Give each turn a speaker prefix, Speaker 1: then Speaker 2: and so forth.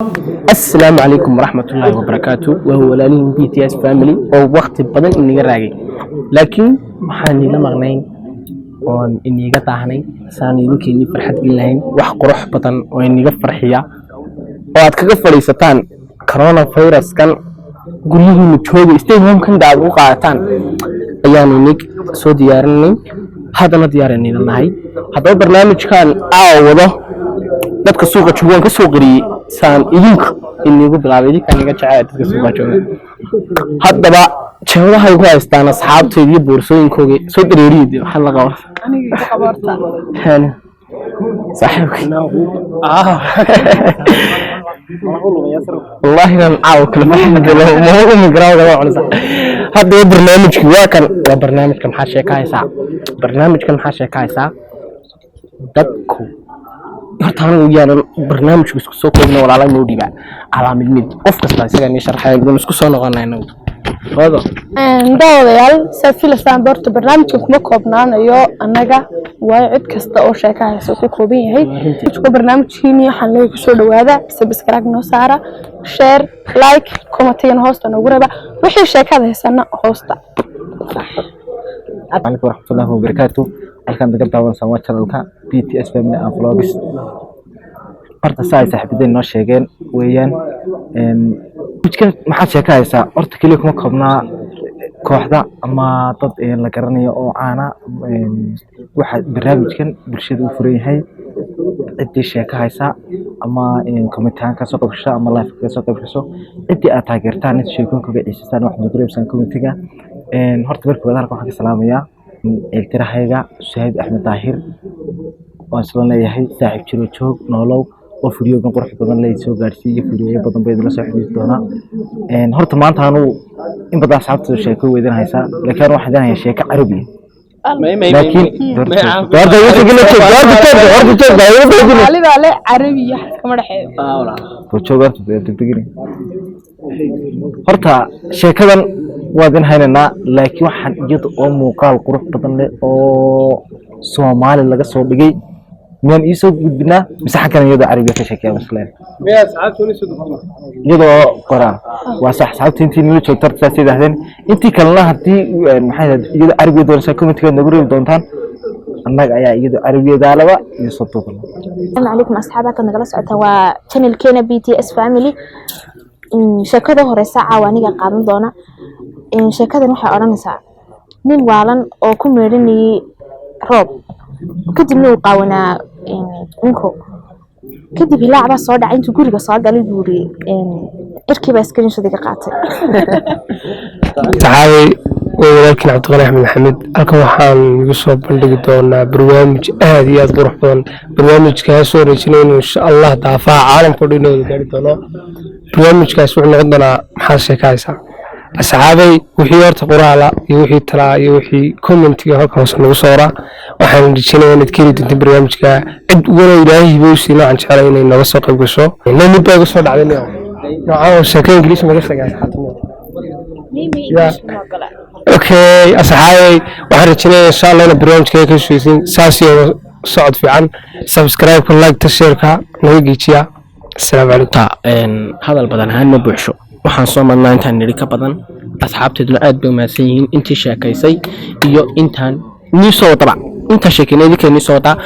Speaker 1: السلام عليكم ورحمة الله وبركاته وهو لالين بي تي اس فاميلي أو وقت بدن إني راجع لكن محاني لما غنين وان إني قطعني ساني يمكن فرحة جلهين وحق روح بدن وإني قفر حيا وعد كقفر يستان كورونا فيروس كان قليه متشوي استيه ممكن دعوة قاعتان أيام إنك سو ديارني هذا ما ديارني للنهاي هذا برنامج كان أوله dadka suuqa joogan ka soo qariyay saan idinku inuu bilaabay idinka aniga jacayl dadka suuqa joogan haddaba jawadaha ay ku haystaan asxaabteedii iyo boorsooyinkooda soo dareeriyay waxa la qabo aniga ka qabarta hani saaxiibkina والله أنا عاوك لما حد لو ما هو من قراءة ولا هذا برنامج كواكن وبرنامج كم حاشة كايسة برنامج كم حاشة كايسة دكو hortaan weeyaan barnaamijku isku soo koobnaa walaalay noo dhiba calaamad mid qof kasta isaga ni sharxay inuu isku soo noqonayno wada
Speaker 2: dawadayaal safilasaan doorto barnaamijku kuma koobnaanayo anaga waa cid kasta oo sheekayso ku kooban yahay isku barnaamijkiini waxaan leeyahay ku soo dhawaada subscribe noo saara share like comment hoosta noogu reeba wixii sheekada heesana hoosta
Speaker 3: عليكم ورحمة الله وبركاته. الكلام ده قبل سويت شغلة BTS Family and Vlogs. أرد ساعة صاحبتين ناس شيئين ويان. مشكلة ما حد شيء سا أرد كلكم قبنا كواحدة أما ضد لقرني أو أنا واحد برنامج كان برشيد وفري هاي أدي شيء سا أما كومنتان كسوق بشة أما لايف كسوق بشة أدي أتاجرتان شيء كم بيعيشان واحد نقرب سان كومنتيجا horta markii wadaarka waxaan ka salaamayaa iltirahayga Shahiid Axmed Daahir oo isla leeyahay saaxiib jiro joog noolow oo fiidiyogan qurux badan la soo gaarsiiyay fiidiyo badan bay la soo xiriir doonaa horta maanta aanu in badan asxaabta sheeko weydin haysa laakiin waxaan danayaa sheeko Carabi laakiin doorda wuxuu
Speaker 2: le Carabi kama dhaxeeyo
Speaker 3: joogaanta degdegin horta sheekadan وادن هيننا لكن واحد جد muuqaal qurux badan leh oo Soomaali laga soo dhigay meen isoo gudbina misaxan kan iyada Carabiga ka sheekay maslaan miyaa saacaduna soo gudbina iyadoo qoraan waa sax saacadtii intii noo joogtay sidaahdeen intii kalena hadii maxay iyada Carabiga doonaysa comment-ka nagu reeb doontaan annaga ayaa iyada Carabiga laba iyo soo toban
Speaker 4: السلام عليكم أصحابك نقول سعتها وchannel كينا BTS Family sheekada hore saaca waaniga qaadan doona sheekadan waxa oranaysaa nin waalan oo ku meerinayay roob kadibna uu qaawanaa inko kadib ilaacba soo dhacay intuu guriga soo galay buuri irkiiba iskrin shadiga qaatay
Speaker 1: tahay walaalkiin Cabdiqani Axmed Maxamed halkan waxaan ugu soo bandhigi doonaa barnaamij aad iyo aad qurux badan barnaamijkaas oo rajinayno insha Allah daafaca caalamka dhinooda gaari doono barnaamijkaas wuxuu noqon doonaa maxaa sheekaysa asxaabay wixii horta qoraala iyo wixii talaa iyo wixii comment-iga halkan hoos nagu soo raa waxaan rajaynayaa inaad ka heli doonto barnaamijka cid wada Ilaahay boosi noocan jecel inay naga soo qayb gasho mid baa soo dhacday nooca sheeko Ingiriis ma ka shaqeeyay okay asxaabay waxaan rajaynayaa insha Allah in barnaamijka ka shaqeysin saasiyo socod fiican subscribe ka like ta share ka naga gijiya السلام عليكم هذا البدن هان بوحشو waxaan soo marnaa intaan niri ka badan asxaabteeduna aad bay maasan yihiin intii sheekaysay iyo intaan ni soo daba inta sheekeynay idinka ni soo daa